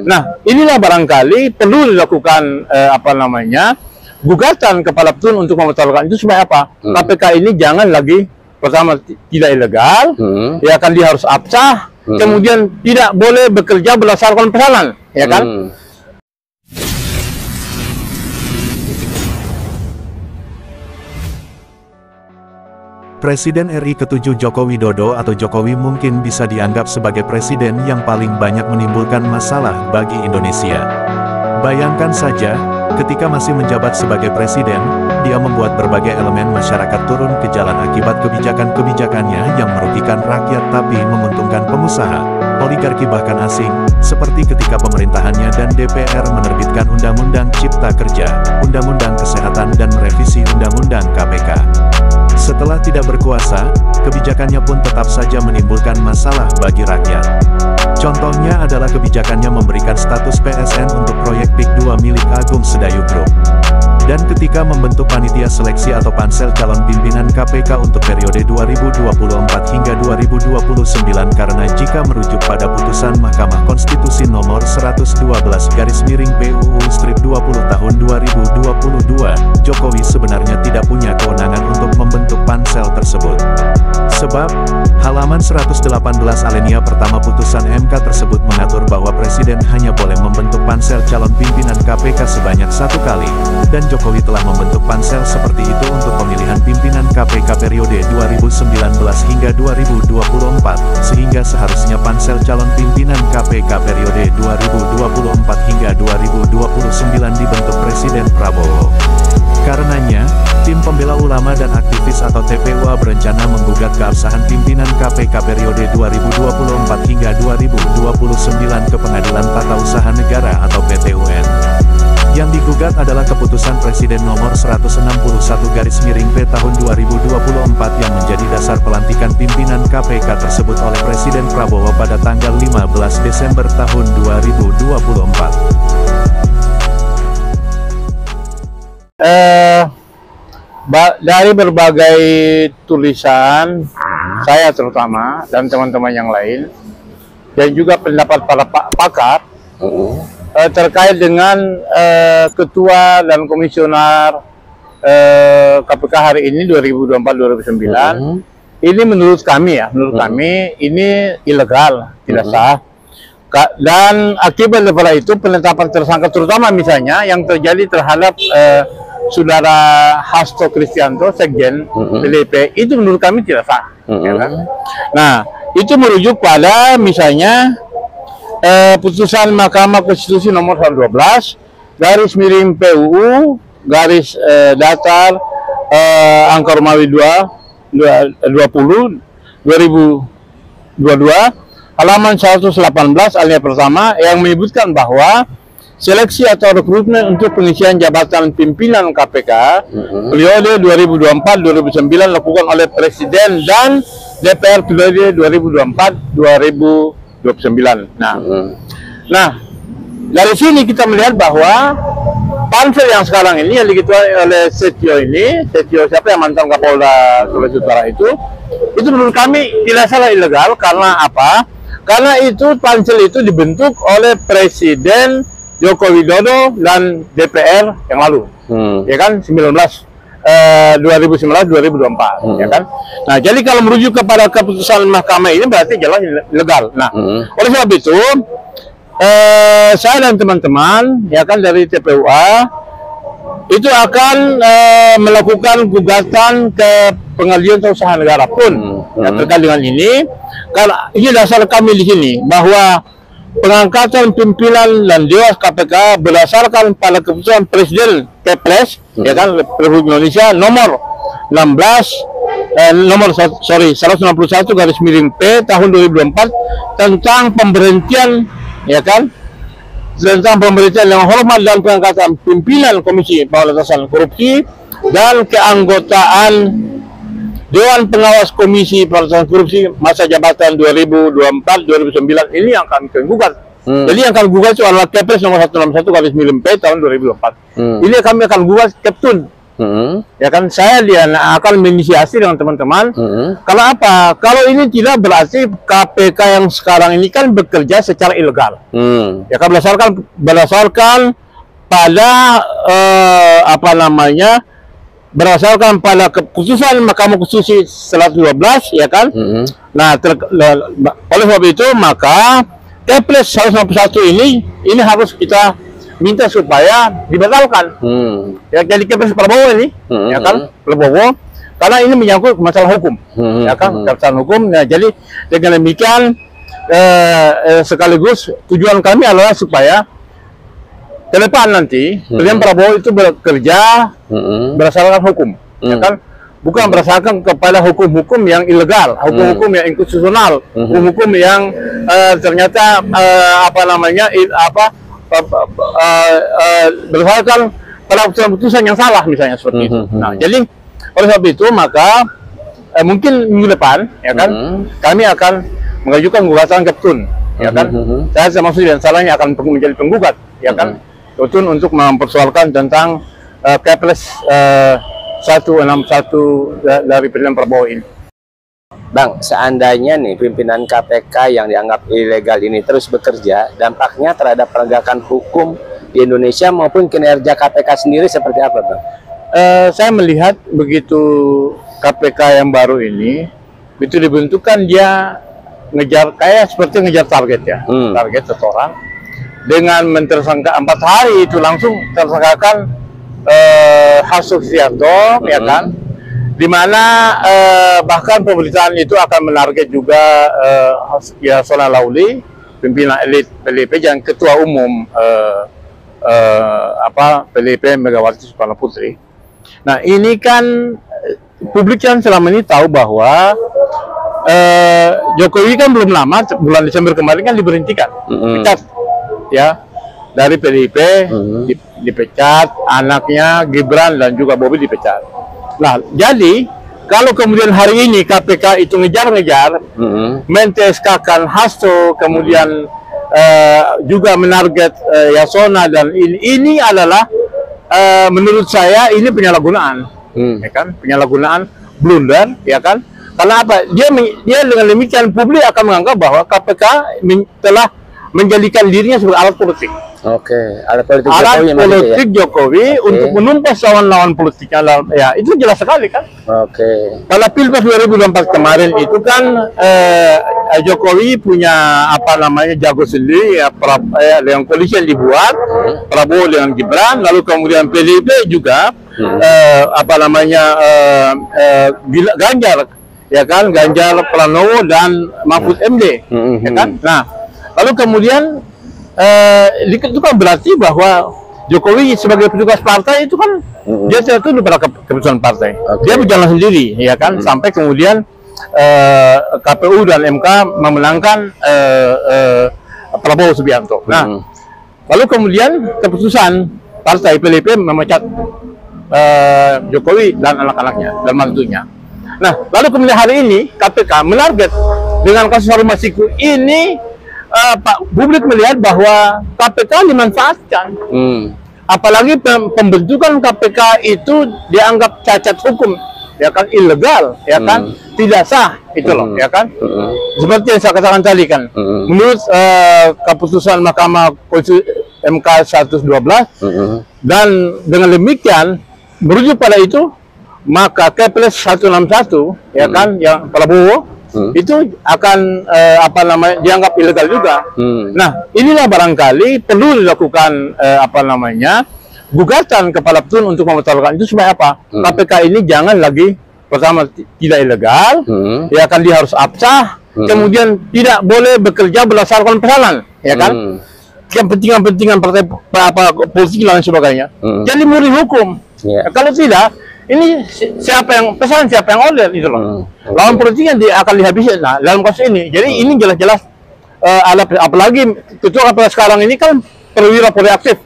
Nah, inilah barangkali perlu dilakukan gugatan kepala Petun untuk membatalkan itu supaya apa? KPK ini jangan lagi pertama tidak ilegal, ya kan dia harus absah, kemudian tidak boleh bekerja berdasarkan pesanan, ya kan? Presiden RI ke-7 Joko Widodo atau Jokowi mungkin bisa dianggap sebagai presiden yang paling banyak menimbulkan masalah bagi Indonesia. Bayangkan saja, ketika masih menjabat sebagai presiden, dia membuat berbagai elemen masyarakat turun ke jalan akibat kebijakan-kebijakannya yang merugikan rakyat tapi menguntungkan pengusaha, oligarki bahkan asing, seperti ketika pemerintahannya dan DPR menerbitkan Undang-Undang Cipta Kerja, Undang-Undang Kesehatan dan merevisi Undang-Undang KPK. Setelah tidak berkuasa, kebijakannya pun tetap saja menimbulkan masalah bagi rakyat. Contohnya adalah kebijakannya memberikan status PSN untuk proyek PIK 2 milik Agung Sedayu Group. Dan ketika membentuk panitia seleksi atau pansel calon pimpinan KPK untuk periode 2024 hingga 2029 karena jika merujuk pada putusan Mahkamah Konstitusi nomor 112/PUU-20 tahun 2022, Jokowi sebenarnya tidak punya kewenangan untuk membentuk pansel tersebut. Sebab, halaman 118 alinea pertama putusan MK tersebut mengatur bahwa Presiden hanya boleh membentuk pansel calon pimpinan KPK sebanyak 1 kali, dan Jokowi telah membentuk pansel seperti itu untuk pemilihan pimpinan KPK periode 2019 hingga 2024, sehingga seharusnya pansel calon pimpinan KPK periode 2024 hingga 2029 dibentuk Presiden Prabowo. Karenanya, Tim Pembela Ulama dan Aktivis atau TPUA berencana menggugat keabsahan pimpinan KPK periode 2024 hingga 2029 ke Pengadilan Tata Usaha Negara atau PT-UN. Yang digugat adalah keputusan Presiden nomor 161/P tahun 2024 yang menjadi dasar pelantikan pimpinan KPK tersebut oleh Presiden Prabowo pada tanggal 15 Desember tahun 2024. Dari berbagai tulisan saya terutama dan teman-teman yang lain dan juga pendapat para pakar terkait dengan ketua dan komisioner KPK hari ini 2024-2029 ini menurut kami kami ini ilegal, tidak sah. Dan akibat daripada itu penetapan tersangka terutama misalnya yang terjadi terhadap Saudara Hasto Kristianto, Sekjen PDIP, itu menurut kami tidak sah. Ya kan? Nah, itu merujuk pada misalnya putusan Mahkamah Konstitusi nomor 112 garis miring PUU garis datar angka Romawi 2022 halaman 118 alinea pertama yang menyebutkan bahwa seleksi atau rekrutmen untuk pengisian jabatan pimpinan KPK periode 2024-2029 dilakukan oleh Presiden dan DPR periode 2024-2029. Nah, dari sini kita melihat bahwa pansel yang sekarang ini yang diketuai oleh Setio siapa yang mantan Kapolda Sulawesi Utara itu menurut kami tidak salah ilegal. Karena apa? Karena itu pansel itu dibentuk oleh Presiden Joko Widodo dan DPR yang lalu, ya kan 2019-2024, ya kan. Nah, jadi kalau merujuk kepada keputusan mahkamah ini berarti jelas ilegal. Nah, oleh sebab itu saya dan teman-teman, ya kan dari TPUA itu akan melakukan gugatan ke Pengadilan Tata Usaha Negara pun terkait dengan ini, karena ini dasar kami di sini bahwa pengangkatan pimpinan dan dewas KPK berdasarkan pada keputusan Presiden Kepres, ya kan, Republik Indonesia nomor 161/P tahun 2024 tentang pemberhentian, ya kan, tentang pemberhentian yang hormat dan pengangkatan pimpinan Komisi Pemberantasan Korupsi dan keanggotaan Dewan Pengawas Komisi Pemberantasan Korupsi masa jabatan 2024-2029 ini yang akan gugat. Jadi yang akan gugat itu adalah Kepres nomor 161/P tahun 2024. Ini kami akan gugat Keptun, Ya kan, saya dia akan menginisiasi dengan teman-teman. Kalau apa? Kalau ini tidak berarti KPK yang sekarang ini kan bekerja secara ilegal. Ya kan, berdasarkan pada apa namanya? Berdasarkan pada keputusan Mahkamah Konstitusi 112, ya kan? Nah, oleh sebab itu maka Kepres 161 ini harus kita minta supaya dibatalkan. Ya, jadi Kepres Prabowo ini, ya kan, Prabowo, karena ini menyangkut masalah hukum, ya kan, masalah hukum. Nah, jadi dengan demikian sekaligus tujuan kami adalah supaya ke depan nanti Presiden Prabowo itu bekerja berdasarkan hukum, ya kan, bukan berdasarkan kepada hukum-hukum yang ilegal, hukum-hukum yang inkonstitusional, hukum-hukum yang ternyata apa namanya berdasarkan pada putusan yang salah misalnya seperti itu. Nah, jadi oleh sebab itu maka mungkin minggu depan, ya kan, kami akan mengajukan gugatan ke Petun, ya kan. Saya termasuk dan salahnya akan menjadi penggugat, ya kan, Petun untuk mempersoalkan tentang Kepres 161 dari Presiden Prabowo ini. Bang, seandainya nih pimpinan KPK yang dianggap ilegal ini terus bekerja, dampaknya terhadap penegakan hukum di Indonesia maupun kinerja KPK sendiri seperti apa, Bang? Saya melihat begitu KPK yang baru ini, itu dibentukkan dia ngejar kayak seperti ngejar target ya, target seseorang dengan mentersangka 4 hari itu langsung tersangkakan Hasto Kristianto, ya kan, dimana bahkan pemberitaan itu akan menarget juga Yasona Lauli, pimpinan elit PDIP dan ketua umum PDIP Megawati Soekarno Putri. Nah, ini kan publik kan selama ini tahu bahwa Jokowi kan belum lama, bulan Desember kemarin kan diberhentikan, dipecat, ya, dari PDIP, dipecat, anaknya Gibran dan juga Bobi dipecat. Nah, jadi kalau kemudian hari ini KPK itu ngejar-ngejar, men-TSK-kan Hasto, kemudian juga menarget Yasona, dan ini adalah menurut saya ini penyalahgunaan, ya kan, penyalahgunaan, blunder, ya kan. Karena apa? Dia dengan demikian publik akan menganggap bahwa KPK telah menjadikan dirinya sebagai alat politik. Oke, alat politik Jokowi untuk menumpas lawan-lawan politiknya, ya itu jelas sekali kan. Oke. Kalau Pilpres 2024 kemarin itu kan Jokowi punya apa namanya jago sendiri, ya, dengan koalisi yang dibuat Prabowo dengan Gibran, lalu kemudian PDIP juga apa namanya Ganjar, ya kan, Ganjar Pranowo dan Mahfud MD, ya kan. Nah, lalu kemudian itu kan berarti bahwa Jokowi sebagai petugas partai itu kan dia tidak tunduk pada keputusan partai. Dia berjalan sendiri, ya kan, sampai kemudian KPU dan MK memenangkan Prabowo Subianto. Nah, lalu kemudian keputusan partai PDIP memecat Jokowi dan anak-anaknya dan mantunya. Nah, lalu kemudian hari ini KPK menarget dengan kasus Harun Masiku ini. Pak publik melihat bahwa KPK dimanfaatkan, apalagi pembentukan KPK itu dianggap cacat hukum, ya kan, ilegal, ya kan, tidak sah, itu loh, ya kan. Seperti yang saya katakan tadi kan, menurut keputusan Mahkamah Konstitusi MK 112, dan dengan demikian merujuk pada itu maka Kepres 161, ya kan, yang Prabowo itu akan apa namanya dianggap ilegal juga. Nah, inilah barangkali perlu dilakukan apa namanya gugatan kepada Petun untuk membatalkan itu supaya apa? KPK ini jangan lagi, pertama tidak ilegal, ya kan, dia harus absah, kemudian tidak boleh bekerja berdasarkan pesanan, ya kan, kepentingan partai politik dan sebagainya. Jadi murni hukum. Kalau tidak, ini siapa yang pesan, siapa yang order, itu loh. Lawan politiknya akan dihabiskan. Nah, dalam kasus ini, jadi ini jelas-jelas apalagi ketua KPK sekarang ini kan perwira Polri aktif.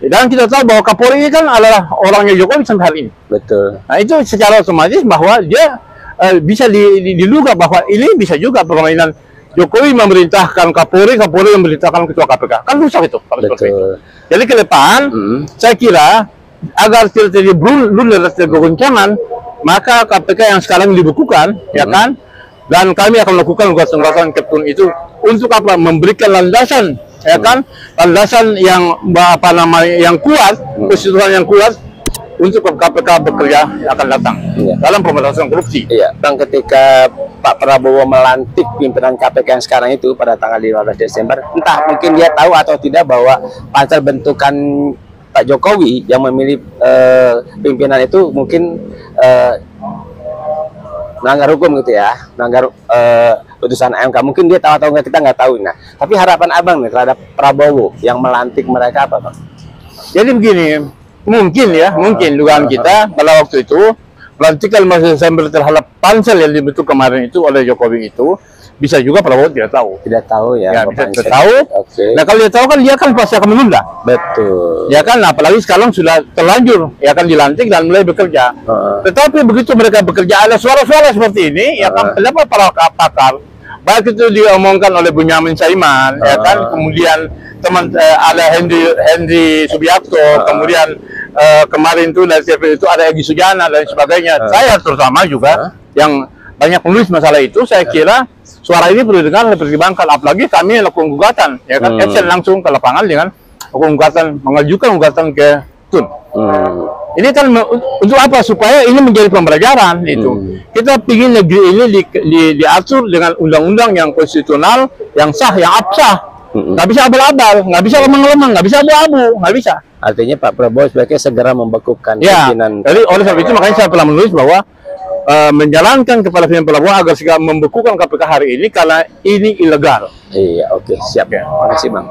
Dan kita tahu bahwa Kapolri ini kan adalah orangnya Jokowi sampai hari ini. Betul. Nah, itu secara otomatis bahwa dia bisa diduga bahwa ini bisa juga permainan Jokowi memerintahkan Kapolri, Kapolri memerintahkan ketua KPK. Kan rusak itu kalau seperti itu. Jadi ke depan saya kira agar tidak terjadi blunder dan kegoncangan, maka KPK yang sekarang dibekukan, ya kan? Dan kami akan melakukan gugatan Keptun itu untuk apa? Memberikan landasan, ya kan? Landasan yang apa namanya yang kuat, konstitusi yang kuat untuk KPK bekerja akan datang dalam pemberantasan korupsi. Iya, Bang, ketika Pak Prabowo melantik pimpinan KPK yang sekarang itu pada tanggal 15 Desember, entah mungkin dia tahu atau tidak bahwa pansel bentukan Pak Jokowi yang memilih pimpinan itu mungkin melanggar hukum gitu ya, melanggar putusan MK. Mungkin dia tahu atau enggak, kita nggak tahu. Nah, tapi harapan Abang nih terhadap Prabowo yang melantik mereka apa, Bang? Jadi begini, mungkin dugaan kita pada waktu itu pelantikan 15 Desember terhadap pansel yang dibentuk kemarin itu oleh Jokowi itu bisa juga Prabowo tidak tahu. Tidak tahu ya. Bisa tidak tahu. Oke. Nah kalau dia tahu kan dia kan pasti akan menunda. Betul. Ya kan, apalagi sekarang sudah terlanjur, ya kan dilantik dan mulai bekerja. Tetapi begitu mereka bekerja ada suara-suara seperti ini, ya kan kenapa para pakar, baik itu diomongkan oleh Bunyamin Saiman, ya kan, kemudian teman ada Henry Subiakto, kemudian kemarin itu dari CPI itu ada Egy Sujana dan sebagainya. Saya terutama juga yang banyak menulis masalah itu, saya kira suara ini perlu didengar dan dipertimbangkan. Apalagi kami lakukan gugatan, ya kan, action langsung ke lapangan dengan gugatan, mengajukan gugatan ke Tun. Ini kan untuk apa? Supaya ini menjadi pembelajaran itu. Kita ingin negeri ini diatur dengan undang-undang yang konstitusional, yang sah, yang absah. Nggak bisa abal-abal, nggak bisa lemang-lemang, nggak bisa abu-abu, nggak bisa. Artinya Pak Prabowo sebaiknya segera membekukan Ya, pimpinan. jadi oleh sebab itu makanya saya pernah menulis bahwa menjalankan kepada pimpinan Prabowo agar segera membekukan KPK hari ini karena ini ilegal. Iya, oke, siap. Oke. Terima kasih, Bang.